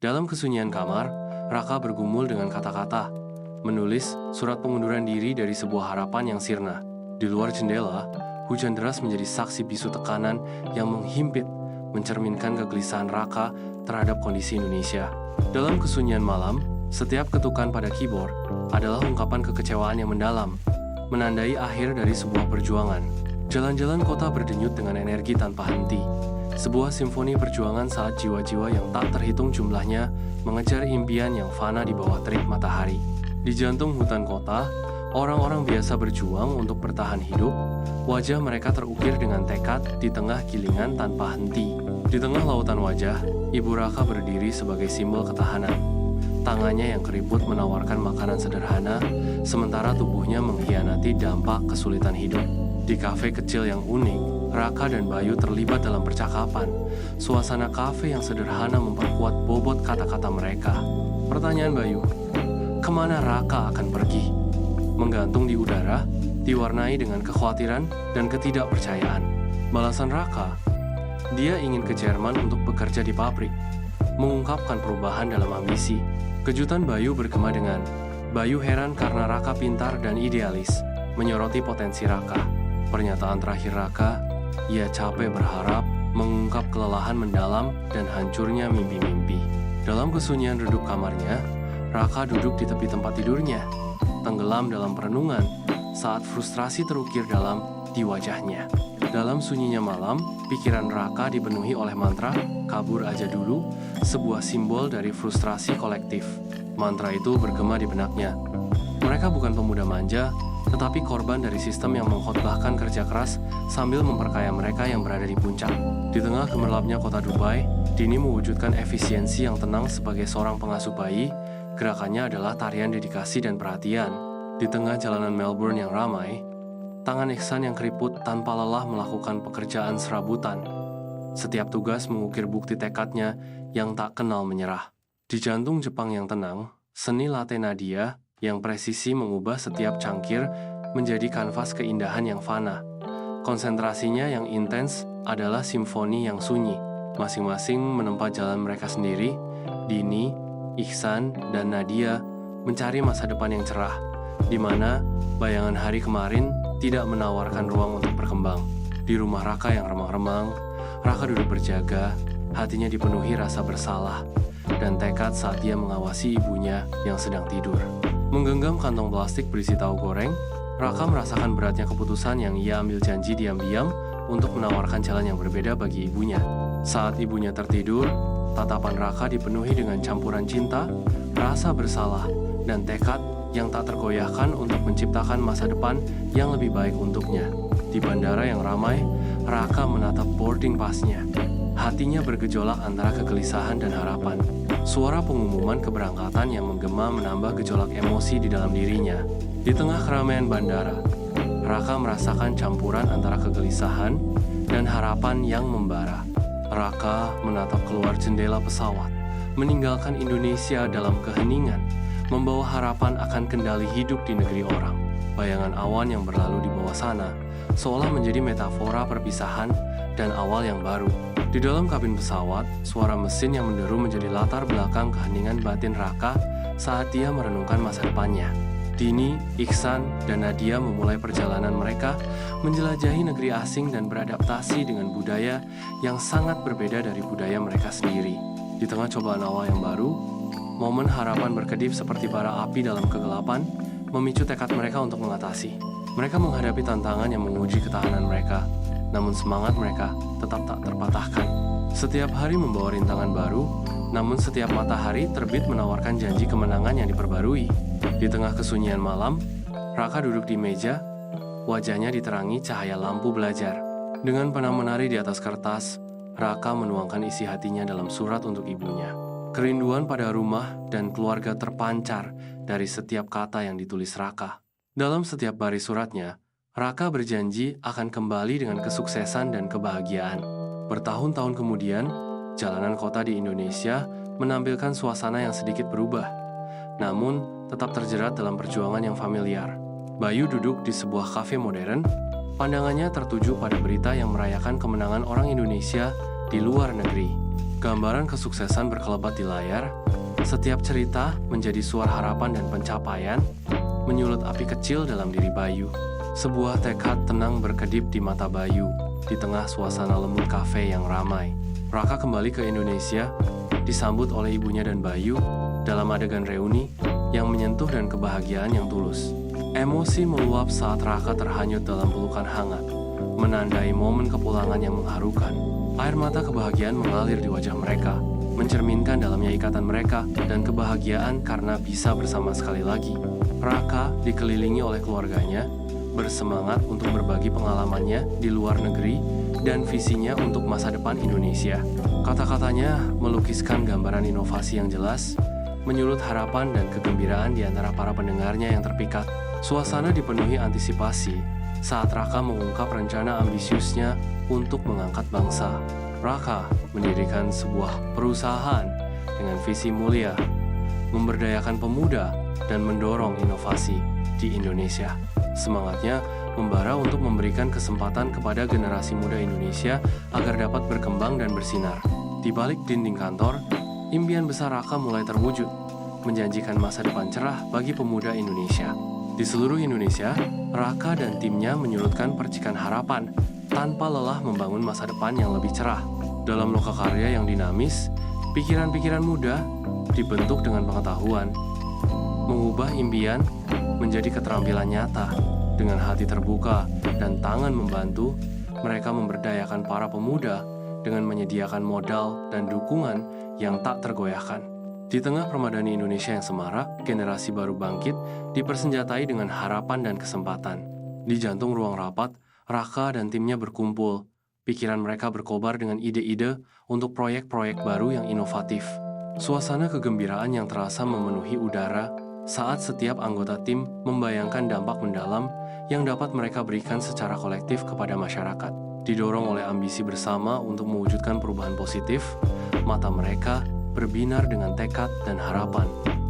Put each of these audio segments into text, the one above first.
Dalam kesunyian kamar, Raka bergumul dengan kata-kata, menulis surat pengunduran diri dari sebuah harapan yang sirna. Di luar jendela, hujan deras menjadi saksi bisu tekanan yang menghimpit, mencerminkan kegelisahan Raka terhadap kondisi Indonesia. Dalam kesunyian malam, setiap ketukan pada keyboard adalah ungkapan kekecewaan yang mendalam, menandai akhir dari sebuah perjuangan. Jalan-jalan kota berdenyut dengan energi tanpa henti. Sebuah simfoni perjuangan saat jiwa-jiwa yang tak terhitung jumlahnya mengejar impian yang fana di bawah terik matahari. Di jantung hutan kota, orang-orang biasa berjuang untuk bertahan hidup. Wajah mereka terukir dengan tekad di tengah gilingan tanpa henti. Di tengah lautan wajah, Ibu Raka berdiri sebagai simbol ketahanan. Tangannya yang keriput menawarkan makanan sederhana, sementara tubuhnya mengkhianati dampak kesulitan hidup. Di kafe kecil yang unik, Raka dan Bayu terlibat dalam percakapan. Suasana kafe yang sederhana memperkuat bobot kata-kata mereka. Pertanyaan Bayu, kemana Raka akan pergi? Menggantung di udara, diwarnai dengan kekhawatiran dan ketidakpercayaan. Balasan Raka, dia ingin ke Jerman untuk bekerja di pabrik, mengungkapkan perubahan dalam ambisi. Kejutan Bayu bergema dengan, Bayu heran karena Raka pintar dan idealis, menyoroti potensi Raka. Pernyataan terakhir Raka, ia capek berharap, mengungkap kelelahan mendalam dan hancurnya mimpi-mimpi. Dalam kesunyian redup kamarnya, Raka duduk di tepi tempat tidurnya, tenggelam dalam perenungan saat frustrasi terukir dalam di wajahnya. Dalam sunyinya malam, pikiran Raka dipenuhi oleh mantra, kabur aja dulu, sebuah simbol dari frustrasi kolektif. Mantra itu bergema di benaknya. Mereka bukan pemuda manja, tetapi korban dari sistem yang mengkhotbahkan kerja keras sambil memperkaya mereka yang berada di puncak. Di tengah gemerlapnya kota Dubai, Dini mewujudkan efisiensi yang tenang sebagai seorang pengasuh bayi. Gerakannya adalah tarian dedikasi dan perhatian. Di tengah jalanan Melbourne yang ramai, tangan Ihsan yang keriput tanpa lelah melakukan pekerjaan serabutan. Setiap tugas mengukir bukti tekadnya yang tak kenal menyerah. Di jantung Jepang yang tenang, seni latte Nadia yang presisi mengubah setiap cangkir menjadi kanvas keindahan yang fana. Konsentrasinya yang intens adalah simfoni yang sunyi. Masing-masing menempa jalan mereka sendiri. Dini, Ihsan, dan Nadia mencari masa depan yang cerah, di mana bayangan hari kemarin tidak menawarkan ruang untuk berkembang. Di rumah Raka yang remang-remang, Raka duduk berjaga, hatinya dipenuhi rasa bersalah dan tekad saat dia mengawasi ibunya yang sedang tidur. Menggenggam kantong plastik berisi tahu goreng, Raka merasakan beratnya keputusan yang ia ambil janji diam-diam untuk menawarkan jalan yang berbeda bagi ibunya. Saat ibunya tertidur, tatapan Raka dipenuhi dengan campuran cinta, rasa bersalah, dan tekad yang tak tergoyahkan untuk menciptakan masa depan yang lebih baik untuknya. Di bandara yang ramai, Raka menatap boarding pass-nya. Hatinya bergejolak antara kegelisahan dan harapan. Suara pengumuman keberangkatan yang menggema menambah gejolak emosi di dalam dirinya. Di tengah keramaian bandara, Raka merasakan campuran antara kegelisahan dan harapan yang membara. Raka menatap keluar jendela pesawat, meninggalkan Indonesia dalam keheningan, membawa harapan akan kendali hidup di negeri orang. Bayangan awan yang berlalu di bawah sana seolah menjadi metafora perpisahan dan awal yang baru. Di dalam kabin pesawat, suara mesin yang menderu menjadi latar belakang keheningan batin Raka saat dia merenungkan masa depannya. Dini, Ihsan, dan Nadia memulai perjalanan mereka menjelajahi negeri asing dan beradaptasi dengan budaya yang sangat berbeda dari budaya mereka sendiri. Di tengah cobaan awal yang baru, momen harapan berkedip seperti bara api dalam kegelapan memicu tekad mereka untuk mengatasi. Mereka menghadapi tantangan yang menguji ketahanan mereka, namun semangat mereka tetap tak terpatahkan. Setiap hari membawa rintangan baru, namun setiap matahari terbit menawarkan janji kemenangan yang diperbarui. Di tengah kesunyian malam, Raka duduk di meja, wajahnya diterangi cahaya lampu belajar. Dengan penam menari di atas kertas, Raka menuangkan isi hatinya dalam surat untuk ibunya. Kerinduan pada rumah dan keluarga terpancar dari setiap kata yang ditulis Raka. Dalam setiap baris suratnya, Raka berjanji akan kembali dengan kesuksesan dan kebahagiaan. Bertahun-tahun kemudian, jalanan kota di Indonesia menampilkan suasana yang sedikit berubah, namun tetap terjerat dalam perjuangan yang familiar. Bayu duduk di sebuah kafe modern, pandangannya tertuju pada berita yang merayakan kemenangan orang Indonesia di luar negeri. Gambaran kesuksesan berkelebat di layar, setiap cerita menjadi suara harapan dan pencapaian, menyulut api kecil dalam diri Bayu. Sebuah tekad tenang berkedip di mata Bayu, di tengah suasana lembut kafe yang ramai. Raka kembali ke Indonesia, disambut oleh ibunya dan Bayu dalam adegan reuni yang menyentuh dan kebahagiaan yang tulus. Emosi meluap saat Raka terhanyut dalam pelukan hangat, menandai momen kepulangan yang mengharukan. Air mata kebahagiaan mengalir di wajah mereka, mencerminkan dalamnya ikatan mereka dan kebahagiaan karena bisa bersama sekali lagi. Raka dikelilingi oleh keluarganya, bersemangat untuk berbagi pengalamannya di luar negeri dan visinya untuk masa depan Indonesia. Kata-katanya melukiskan gambaran inovasi yang jelas, menyulut harapan dan kegembiraan di antara para pendengarnya yang terpikat. Suasana dipenuhi antisipasi saat Raka mengungkap rencana ambisiusnya untuk mengangkat bangsa. Raka mendirikan sebuah perusahaan dengan visi mulia, memberdayakan pemuda dan mendorong inovasi di Indonesia. Semangatnya membara untuk memberikan kesempatan kepada generasi muda Indonesia agar dapat berkembang dan bersinar. Di balik dinding kantor, impian besar Raka mulai terwujud, menjanjikan masa depan cerah bagi pemuda Indonesia. Di seluruh Indonesia, Raka dan timnya menyurutkan percikan harapan tanpa lelah membangun masa depan yang lebih cerah. Dalam lokakarya yang dinamis, pikiran-pikiran muda dibentuk dengan pengetahuan, mengubah impian menjadi keterampilan nyata. Dengan hati terbuka dan tangan membantu, mereka memberdayakan para pemuda dengan menyediakan modal dan dukungan yang tak tergoyahkan. Di tengah permadani Indonesia yang semarak, generasi baru bangkit, dipersenjatai dengan harapan dan kesempatan. Di jantung ruang rapat, Raka dan timnya berkumpul. Pikiran mereka berkobar dengan ide-ide untuk proyek-proyek baru yang inovatif. Suasana kegembiraan yang terasa memenuhi udara saat setiap anggota tim membayangkan dampak mendalam yang dapat mereka berikan secara kolektif kepada masyarakat. Didorong oleh ambisi bersama untuk mewujudkan perubahan positif, mata mereka berbinar dengan tekad dan harapan.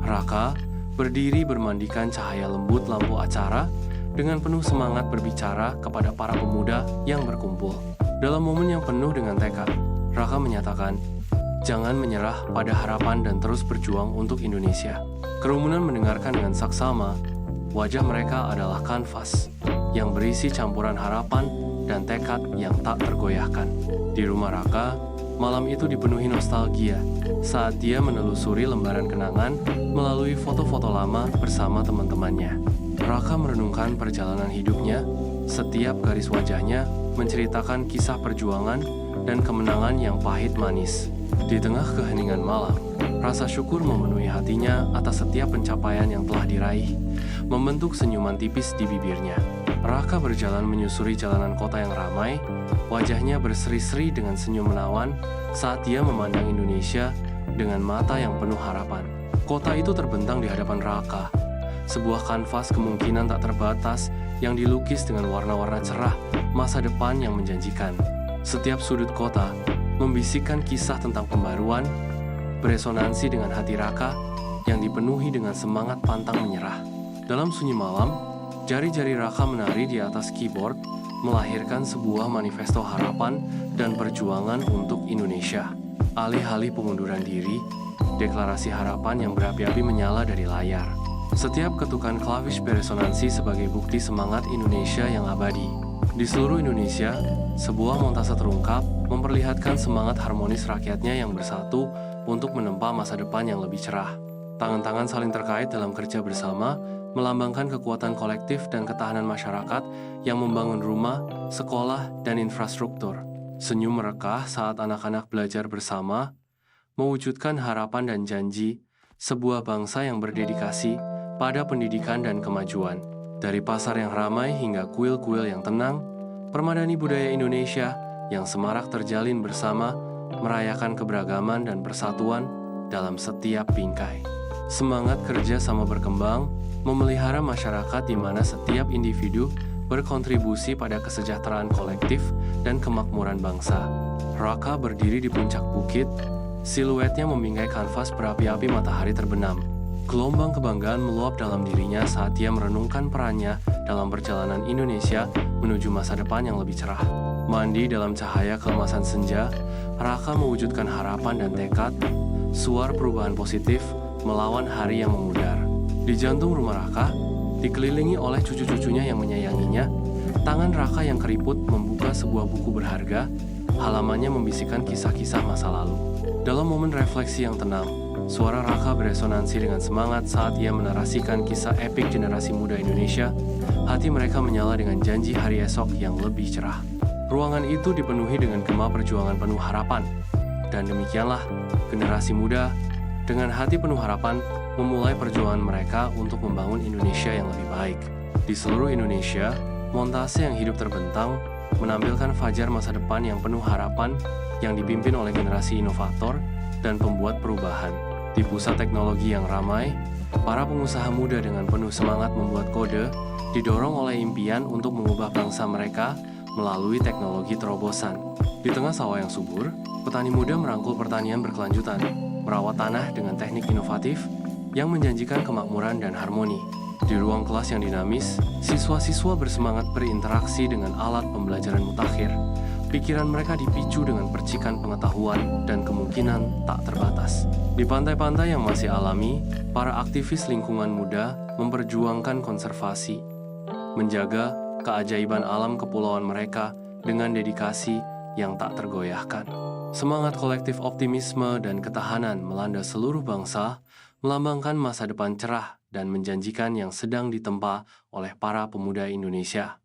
Raka berdiri bermandikan cahaya lembut lampu acara dengan penuh semangat berbicara kepada para pemuda yang berkumpul. Dalam momen yang penuh dengan tekad, Raka menyatakan, "Jangan menyerah pada harapan dan terus berjuang untuk Indonesia." Kerumunan mendengarkan dengan saksama. Wajah mereka adalah kanvas yang berisi campuran harapan dan tekad yang tak tergoyahkan. Di rumah Raka, malam itu dipenuhi nostalgia saat dia menelusuri lembaran kenangan melalui foto-foto lama bersama teman-temannya. Raka merenungkan perjalanan hidupnya, setiap garis wajahnya menceritakan kisah perjuangan dan kemenangan yang pahit manis. Di tengah keheningan malam, rasa syukur memenuhi hatinya atas setiap pencapaian yang telah diraih, membentuk senyuman tipis di bibirnya. Raka berjalan menyusuri jalanan kota yang ramai, wajahnya berseri-seri dengan senyum menawan saat dia memandang Indonesia dengan mata yang penuh harapan. Kota itu terbentang di hadapan Raka, sebuah kanvas kemungkinan tak terbatas yang dilukis dengan warna-warna cerah masa depan yang menjanjikan. Setiap sudut kota membisikkan kisah tentang pembaruan, beresonansi dengan hati Raka yang dipenuhi dengan semangat pantang menyerah. Dalam sunyi malam, jari-jari Raka menari di atas keyboard, melahirkan sebuah manifesto harapan dan perjuangan untuk Indonesia. Alih-alih pengunduran diri, deklarasi harapan yang berapi-api menyala dari layar. Setiap ketukan klawish beresonansi sebagai bukti semangat Indonesia yang abadi. Di seluruh Indonesia, sebuah montase terungkap memperlihatkan semangat harmonis rakyatnya yang bersatu untuk menempa masa depan yang lebih cerah. Tangan-tangan saling terkait dalam kerja bersama, melambangkan kekuatan kolektif dan ketahanan masyarakat yang membangun rumah, sekolah, dan infrastruktur. Senyum merekah saat anak-anak belajar bersama, mewujudkan harapan dan janji sebuah bangsa yang berdedikasi pada pendidikan dan kemajuan. Dari pasar yang ramai hingga kuil-kuil yang tenang, permadani budaya Indonesia yang semarak terjalin bersama, merayakan keberagaman dan persatuan dalam setiap bingkai. Semangat kerja sama berkembang, memelihara masyarakat di mana setiap individu berkontribusi pada kesejahteraan kolektif dan kemakmuran bangsa. Raka berdiri di puncak bukit, siluetnya membingkai kanvas berapi-api matahari terbenam. Gelombang kebanggaan meluap dalam dirinya saat dia merenungkan perannya dalam perjalanan Indonesia menuju masa depan yang lebih cerah. Mandi dalam cahaya keemasan senja, Raka mewujudkan harapan dan tekad, suar perubahan positif melawan hari yang memudar. Di jantung rumah Raka, dikelilingi oleh cucu-cucunya yang menyayanginya, tangan Raka yang keriput membuka sebuah buku berharga, halamannya membisikkan kisah-kisah masa lalu. Dalam momen refleksi yang tenang, suara Raka beresonansi dengan semangat saat ia menarasikan kisah epik generasi muda Indonesia. Hati mereka menyala dengan janji hari esok yang lebih cerah. Ruangan itu dipenuhi dengan gema perjuangan penuh harapan. Dan demikianlah, generasi muda dengan hati penuh harapan memulai perjuangan mereka untuk membangun Indonesia yang lebih baik. Di seluruh Indonesia, montase yang hidup terbentang menampilkan fajar masa depan yang penuh harapan yang dipimpin oleh generasi inovator dan pembuat perubahan. Di pusat teknologi yang ramai, para pengusaha muda dengan penuh semangat membuat kode, didorong oleh impian untuk mengubah bangsa mereka melalui teknologi terobosan. Di tengah sawah yang subur, petani muda merangkul pertanian berkelanjutan, merawat tanah dengan teknik inovatif yang menjanjikan kemakmuran dan harmoni. Di ruang kelas yang dinamis, siswa-siswa bersemangat berinteraksi dengan alat pembelajaran mutakhir. Pikiran mereka dipicu dengan percikan pengetahuan dan kemungkinan tak terbatas. Di pantai-pantai yang masih alami, para aktivis lingkungan muda memperjuangkan konservasi, menjaga keajaiban alam kepulauan mereka dengan dedikasi yang tak tergoyahkan. Semangat kolektif optimisme dan ketahanan melanda seluruh bangsa, melambangkan masa depan cerah dan menjanjikan yang sedang ditempa oleh para pemuda Indonesia.